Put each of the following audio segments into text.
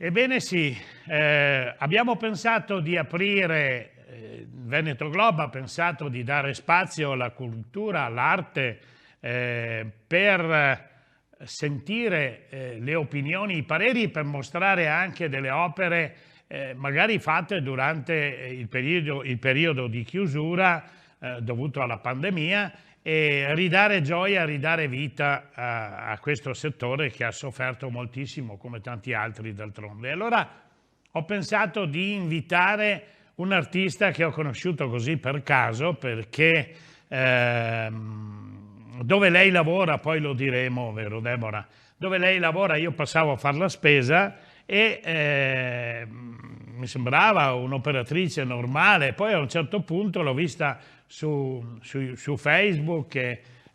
Ebbene sì, abbiamo pensato di aprire, Veneto Globo ha pensato di dare spazio alla cultura, all'arte, per sentire le opinioni, i pareri, per mostrare anche delle opere magari fatte durante il periodo di chiusura dovuto alla pandemia, e ridare gioia, ridare vita a questo settore che ha sofferto moltissimo, come tanti altri d'altronde. Allora ho pensato di invitare un artista che ho conosciuto così per caso, perché dove lei lavora, poi lo diremo, vero Deborah? Dove lei lavora io passavo a fare la spesa e mi sembrava un'operatrice normale, poi a un certo punto l'ho vista su Facebook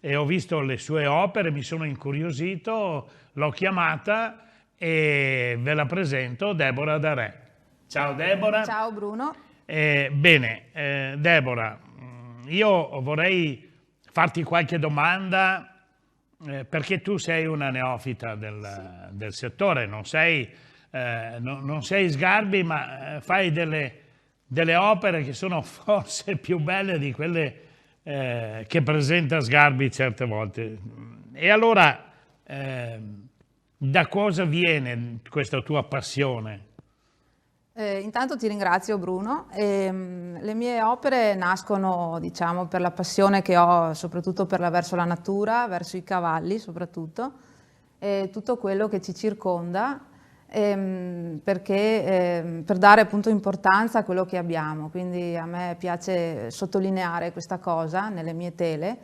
e ho visto le sue opere, mi sono incuriosito, l'ho chiamata e ve la presento, Deborah Darè. Ciao Deborah. Ciao Bruno. Bene, Deborah, io vorrei farti qualche domanda perché tu sei una neofita del settore, non sei Sgarbi, ma fai delle opere che sono forse più belle di quelle che presenta Sgarbi certe volte. E allora, da cosa viene questa tua passione? Intanto ti ringrazio Bruno. Le mie opere nascono, diciamo, per la passione che ho soprattutto verso la natura, verso i cavalli soprattutto, e tutto quello che ci circonda, perché per dare appunto importanza a quello che abbiamo. Quindi a me piace sottolineare questa cosa nelle mie tele,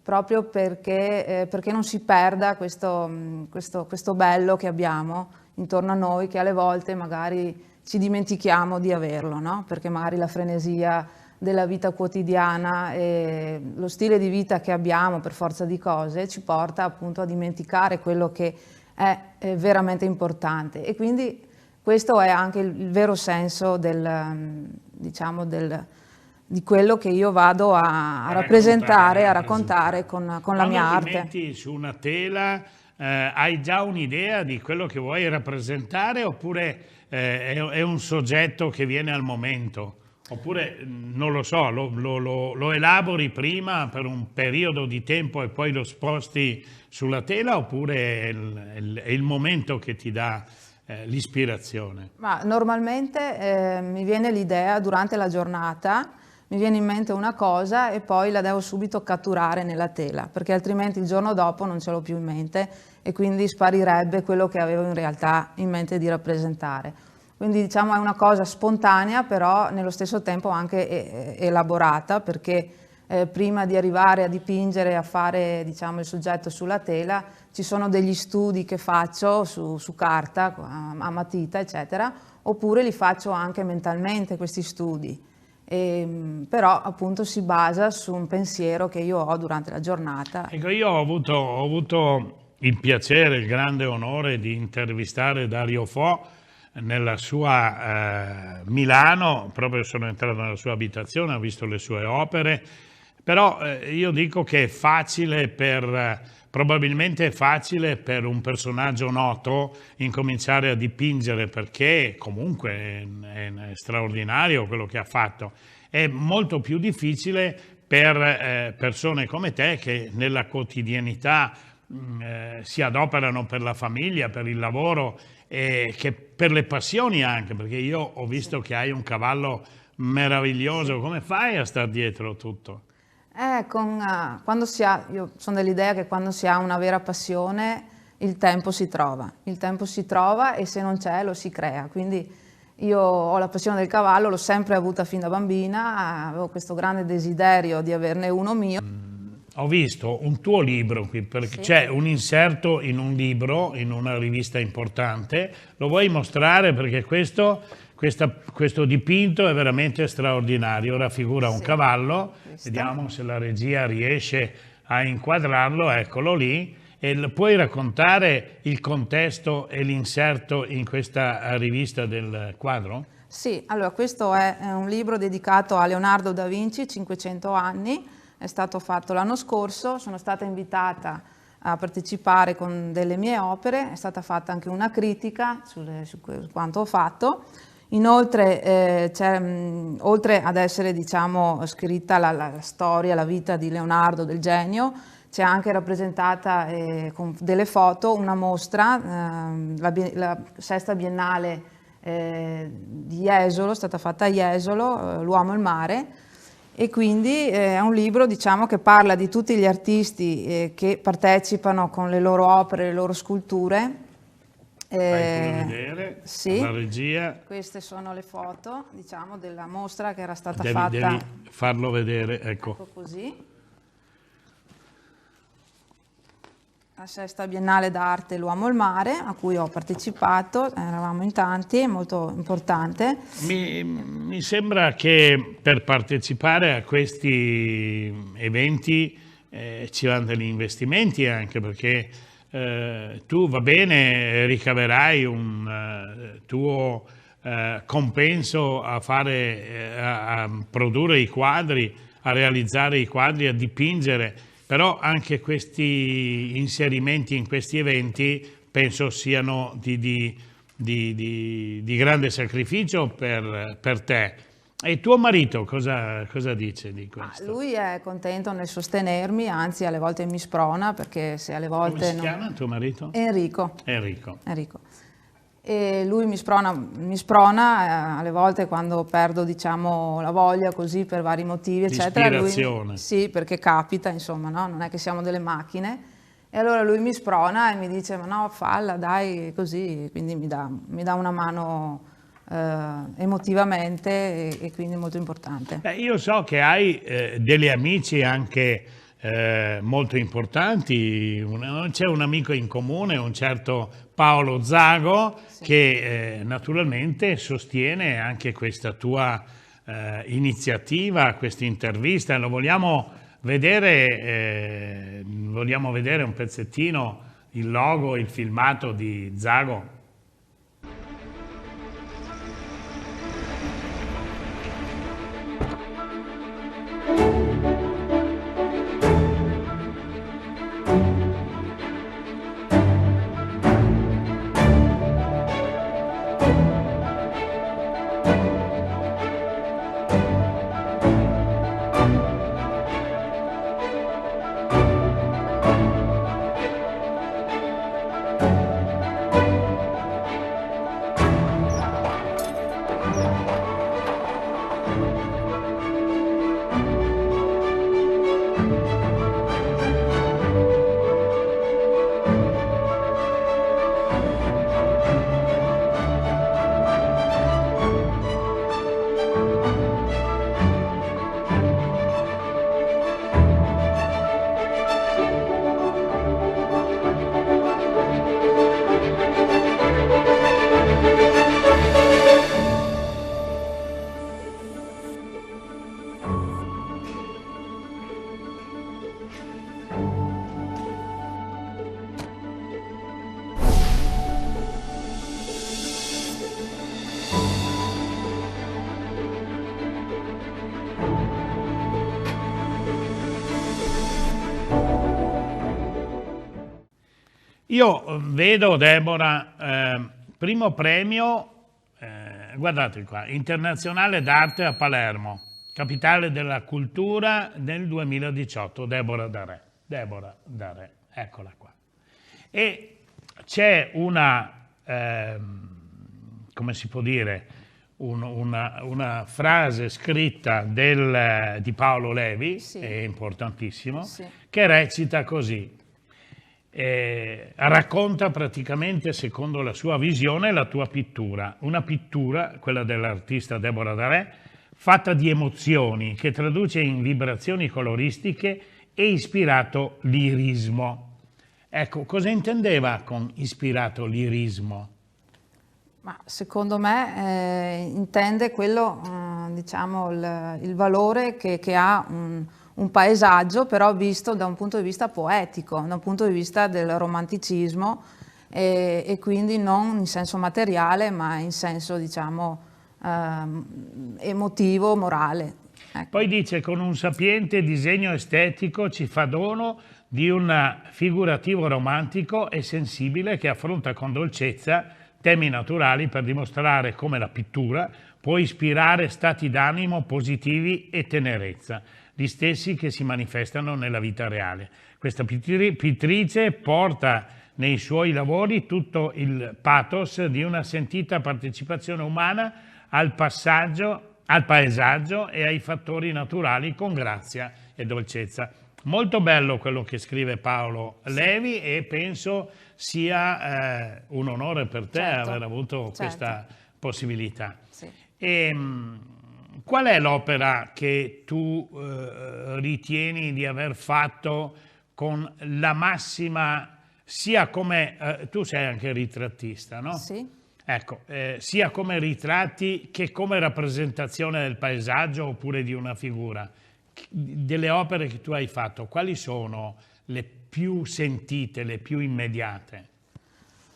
proprio perché non si perda questo bello che abbiamo intorno a noi, che alle volte magari ci dimentichiamo di averlo, no? Perché magari la frenesia della vita quotidiana e lo stile di vita che abbiamo per forza di cose ci porta appunto a dimenticare quello che è veramente importante. E quindi questo è anche il vero senso di quello che io vado a rappresentare, a raccontare con la mia arte. Quando ti metti su una tela, hai già un'idea di quello che vuoi rappresentare, oppure è un soggetto che viene al momento? Oppure, non lo so, lo elabori prima per un periodo di tempo e poi lo sposti sulla tela, oppure è il momento che ti dà l'ispirazione? Ma normalmente mi viene l'idea durante la giornata, mi viene in mente una cosa e poi la devo subito catturare nella tela, perché altrimenti il giorno dopo non ce l'ho più in mente e quindi sparirebbe quello che avevo in realtà in mente di rappresentare. Quindi diciamo è una cosa spontanea, però nello stesso tempo anche elaborata, perché prima di arrivare a dipingere, a fare diciamo il soggetto sulla tela, ci sono degli studi che faccio su carta, a matita eccetera, oppure li faccio anche mentalmente questi studi. Però appunto si basa su un pensiero che io ho durante la giornata. Ecco, io ho avuto il piacere, il grande onore di intervistare Dario Fo nella sua Milano, proprio sono entrato nella sua abitazione, ho visto le sue opere, però io dico che è facile probabilmente è facile per un personaggio noto incominciare a dipingere, perché comunque è straordinario quello che ha fatto. È molto più difficile per persone come te che nella quotidianità si adoperano per la famiglia, per il lavoro e che per le passioni anche, perché io ho visto che hai un cavallo meraviglioso. Come fai a star dietro tutto? Io sono dell'idea che quando si ha una vera passione il tempo si trova e se non c'è lo si crea. Quindi io ho la passione del cavallo, l'ho sempre avuta fin da bambina, avevo questo grande desiderio di averne uno mio. Ho visto un tuo libro qui, perché c'è un inserto in un libro, in una rivista importante. Lo vuoi mostrare? Perché questo dipinto è veramente straordinario, raffigura un cavallo, vediamo se la regia riesce a inquadrarlo, eccolo lì, e puoi raccontare il contesto e l'inserto in questa rivista del quadro? Sì, allora questo è un libro dedicato a Leonardo da Vinci, 500 anni, è stato fatto l'anno scorso, sono stata invitata a partecipare con delle mie opere, è stata fatta anche una critica su quanto ho fatto. Inoltre, oltre ad essere, diciamo, scritta la storia, la vita di Leonardo, del genio, c'è anche rappresentata con delle foto una mostra, la sesta biennale di Jesolo, è stata fatta a Jesolo, L'uomo e il mare, e quindi è un libro, diciamo, che parla di tutti gli artisti che partecipano con le loro opere, le loro sculture. Fai pure vedere, sì, la regia. Queste sono le foto, diciamo, della mostra che era stata Devi farlo vedere, ecco. Così. La sesta biennale d'arte L'uomo e il mare, a cui ho partecipato, eravamo in tanti, è molto importante. Mi sembra che per partecipare a questi eventi ci vanno degli investimenti, anche perché tu, va bene, ricaverai un tuo compenso a produrre i quadri, a realizzare i quadri, a dipingere, però anche questi inserimenti in questi eventi penso siano di grande sacrificio per te. E tuo marito cosa dice di questo? Lui è contento nel sostenermi, anzi alle volte mi sprona, perché se alle volte... Come si chiama tuo marito? Enrico. Enrico. E lui mi sprona alle volte quando perdo, diciamo, la voglia, così, per vari motivi, eccetera. Ispirazione. Sì, perché capita, insomma, no? Non è che siamo delle macchine. E allora lui mi sprona e mi dice: ma no, falla, dai, così. Quindi mi dà una mano emotivamente, e quindi è molto importante. Io so che hai degli amici anche molto importanti. C'è un amico in comune, un certo Paolo Zago, sì, che naturalmente sostiene anche questa tua iniziativa, questa intervista. Lo vogliamo vedere un pezzettino, il logo, il filmato di Zago? Io vedo, Deborah, primo premio, guardate qua, internazionale d'arte a Palermo, capitale della cultura nel 2018, Deborah Darè. Deborah Darè, eccola qua. E c'è una, come si può dire, una frase scritta di Paolo Levi, sì, è importantissimo, sì, che recita così. Racconta praticamente, secondo la sua visione, la tua pittura. Una pittura, quella dell'artista Deborah Darè, fatta di emozioni, che traduce in vibrazioni coloristiche e ispirato lirismo. Ecco, cosa intendeva con ispirato lirismo? Ma secondo me intende quello, diciamo, il valore che ha un paesaggio, però visto da un punto di vista poetico, da un punto di vista del romanticismo, e quindi non in senso materiale, ma in senso, diciamo, emotivo, morale. Ecco. Poi dice: con un sapiente disegno estetico ci fa dono di un figurativo romantico e sensibile che affronta con dolcezza temi naturali per dimostrare come la pittura può ispirare stati d'animo positivi e tenerezza, gli stessi che si manifestano nella vita reale. Questa pittrice porta nei suoi lavori tutto il pathos di una sentita partecipazione umana al paesaggio e ai fattori naturali con grazia e dolcezza. Molto bello quello che scrive Paolo Levi e penso sia un onore per te aver avuto questa possibilità. Sì. Qual è l'opera che tu ritieni di aver fatto con la massima, sia come, tu sei anche ritrattista, no? Sì. Ecco, sia come ritratti che come rappresentazione del paesaggio oppure di una figura. Delle opere che tu hai fatto, quali sono le più sentite, le più immediate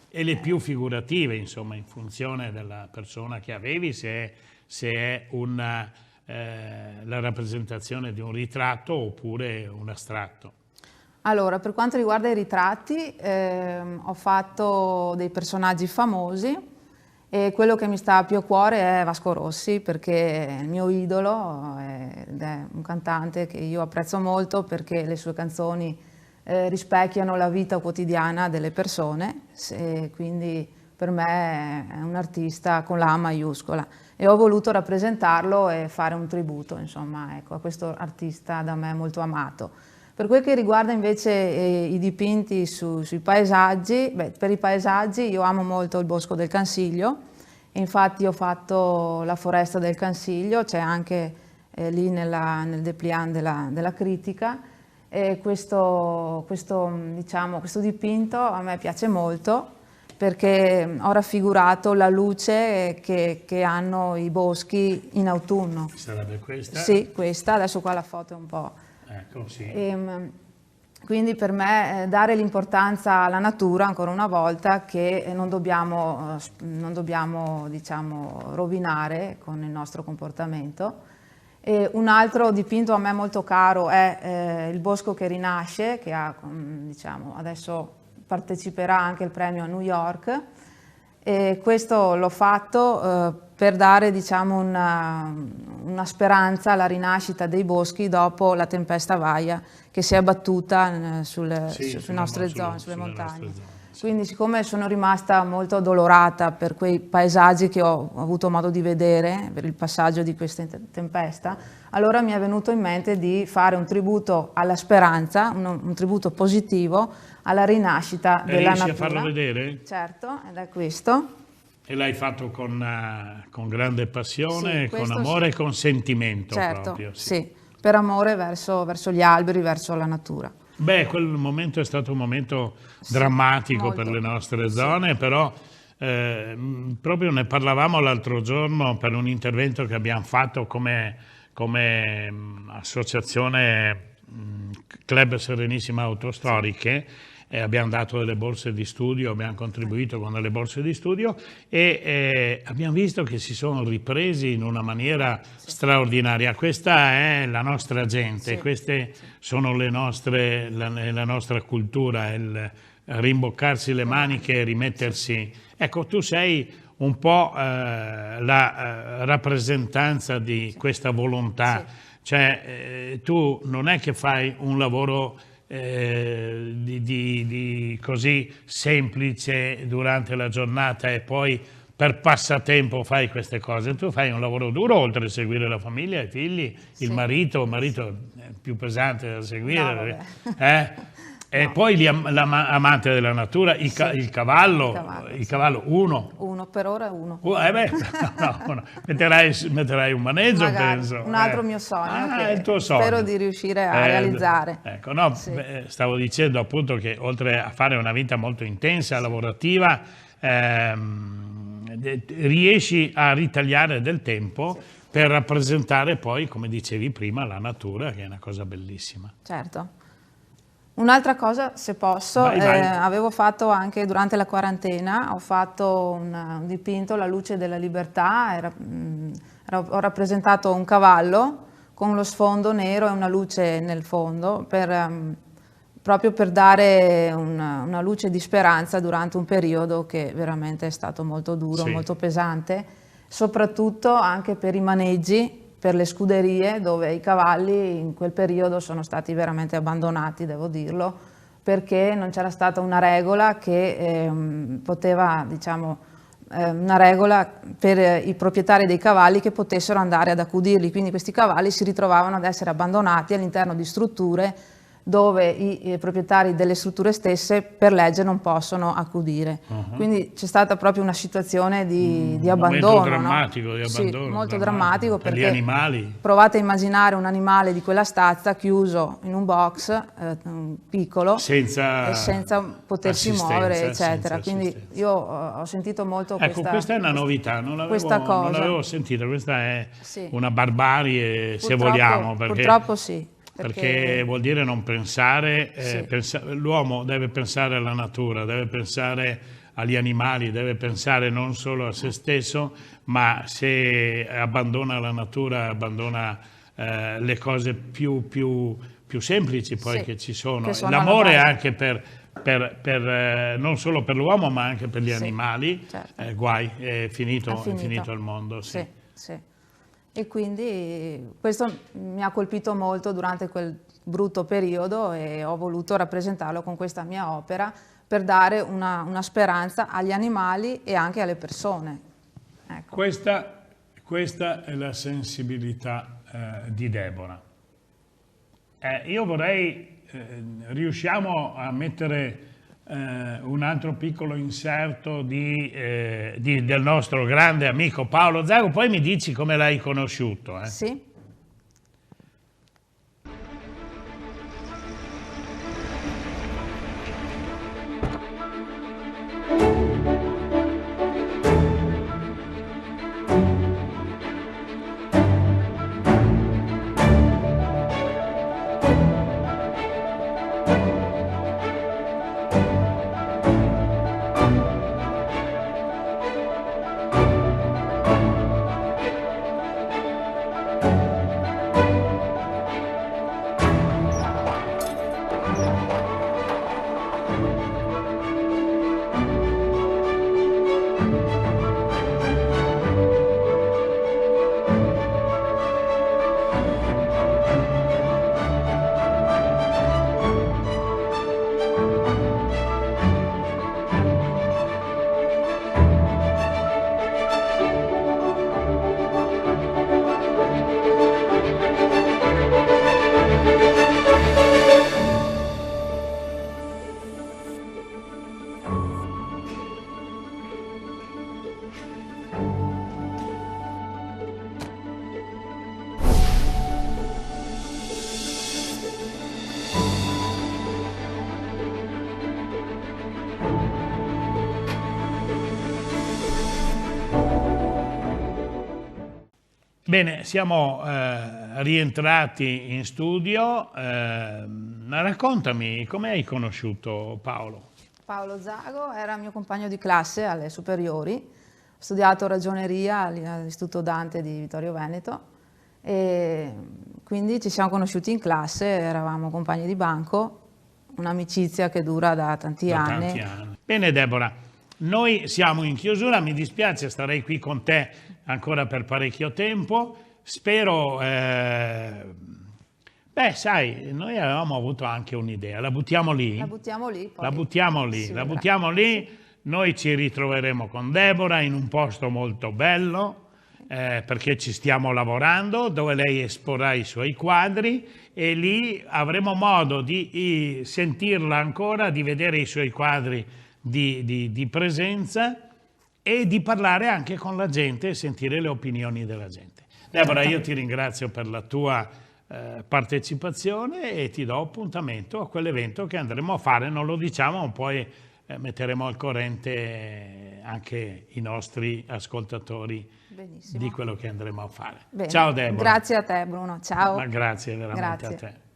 e le più figurative, insomma, in funzione della persona che avevi, se è la rappresentazione di un ritratto oppure un astratto? Allora, per quanto riguarda i ritratti, ho fatto dei personaggi famosi e quello che mi sta più a cuore è Vasco Rossi, perché è il mio idolo ed è un cantante che io apprezzo molto perché le sue canzoni rispecchiano la vita quotidiana delle persone, quindi per me è un artista con la A maiuscola e ho voluto rappresentarlo e fare un tributo, insomma, ecco, a questo artista da me molto amato. Per quel che riguarda invece i dipinti sui paesaggi, per i paesaggi io amo molto il Bosco del Cansiglio, infatti ho fatto la Foresta del Cansiglio, c'è anche lì nel dépliant della critica, e questo dipinto a me piace molto perché ho raffigurato la luce che hanno i boschi in autunno. Sarebbe questa? Sì, questa, adesso qua la foto è un po'... Ecco, sì. Quindi per me dare l'importanza alla natura, ancora una volta, che non dobbiamo diciamo, rovinare con il nostro comportamento. E un altro dipinto a me molto caro è Il Bosco che rinasce, che diciamo, adesso parteciperà anche al premio a New York. E questo l'ho fatto per dare diciamo, una speranza alla rinascita dei boschi dopo la tempesta Vaia che si è abbattuta sulle nostre zone, sulle montagne. Sì. Quindi siccome sono rimasta molto addolorata per quei paesaggi che ho avuto modo di vedere per il passaggio di questa tempesta, allora mi è venuto in mente di fare un tributo alla speranza, un tributo positivo alla rinascita della natura. Riesci a farlo vedere? Certo, ed è questo. E l'hai fatto con grande passione, sì, con amore e con sentimento, certo, proprio. Sì, per amore verso gli alberi, verso la natura. Beh, quel momento è stato un momento drammatico molto, per le nostre zone, però proprio ne parlavamo l'altro giorno per un intervento che abbiamo fatto come associazione Club Serenissima Autostoriche. Abbiamo dato delle borse di studio, abbiamo contribuito con delle borse di studio e abbiamo visto che si sono ripresi in una maniera straordinaria. Questa è la nostra gente, queste sono la nostra cultura, il rimboccarsi le maniche e rimettersi. Ecco, tu sei un po' la rappresentanza di questa volontà, cioè tu non è che fai un lavoro così semplice durante la giornata e poi per passatempo fai queste cose. Tu fai un lavoro duro oltre a seguire la famiglia, i figli, il marito è più pesante da seguire, e poi l'amante della natura, il cavallo uno per ora uno. Metterai un maneggio, magari, penso. Un altro mio sogno, che è il tuo sogno. Spero di riuscire a realizzare. Ecco, no, stavo dicendo appunto che oltre a fare una vita molto intensa, lavorativa, riesci a ritagliare del tempo per rappresentare poi, come dicevi prima, la natura, che è una cosa bellissima. Certo. Un'altra cosa, se posso, vai. Avevo fatto anche durante la quarantena, ho fatto un dipinto, La luce della libertà, ho rappresentato un cavallo con lo sfondo nero e una luce nel fondo, proprio proprio per dare una luce di speranza durante un periodo che veramente è stato molto duro, Sì. molto pesante, soprattutto anche per i maneggi, per le scuderie, dove i cavalli in quel periodo sono stati veramente abbandonati, devo dirlo, perché non c'era stata una regola che poteva, diciamo, una regola per i proprietari dei cavalli che potessero andare ad accudirli, quindi questi cavalli si ritrovavano ad essere abbandonati all'interno di strutture dove i proprietari delle strutture stesse per legge non possono accudire. Quindi c'è stata proprio una situazione di abbandono. Un momento drammatico, no? di abbandono. Sì, molto drammatico per perché gli animali. provate a immaginare un animale di quella stazza chiuso in un box piccolo Senza e senza potersi assistenza, muovere, eccetera. senza Quindi assistenza. io ho sentito molto Questa è una novità, non l'avevo sentita, questa è Sì. una barbarie se Purtroppo- vogliamo, purtroppo sì. perché vuol dire non pensare, Sì. l'uomo deve pensare alla natura, deve pensare agli animali, deve pensare non solo a se stesso, ma se abbandona la natura, abbandona le cose più semplici poi Sì, che ci sono. che sono alla L'amore base. anche non solo per l'uomo ma anche per gli Sì, animali, certo. guai, è finito Ha finito. il mondo. Sì. Sì, sì. E quindi questo mi ha colpito molto durante quel brutto periodo e ho voluto rappresentarlo con questa mia opera per dare una speranza agli animali e anche alle persone. Ecco. Questa è la sensibilità di Deborah. Io vorrei, riusciamo a mettere un altro piccolo inserto del nostro grande amico Paolo Zago, poi mi dici come l'hai conosciuto. Sì. Bene, siamo rientrati in studio. Raccontami, come hai conosciuto Paolo? Paolo Zago era mio compagno di classe alle superiori, ho studiato ragioneria all'Istituto Dante di Vittorio Veneto e quindi ci siamo conosciuti in classe, eravamo compagni di banco, un'amicizia che dura da tanti anni. Bene Deborah, noi siamo in chiusura, mi dispiace, starei qui con te ancora per parecchio tempo, spero, sai, noi avevamo avuto anche un'idea, la buttiamo lì? La buttiamo lì. Poi la buttiamo lì, noi ci ritroveremo con Deborah in un posto molto bello, perché ci stiamo lavorando, dove lei esporrà i suoi quadri e lì avremo modo di sentirla ancora, di vedere i suoi quadri di presenza e di parlare anche con la gente e sentire le opinioni della gente. Deborah, io ti ringrazio per la tua partecipazione e ti do appuntamento a quell'evento che andremo a fare, non lo diciamo, ma poi metteremo al corrente anche i nostri ascoltatori. Benissimo. Di quello che andremo a fare. Bene. Ciao Deborah. Grazie a te Bruno, ciao. Ma grazie veramente a te.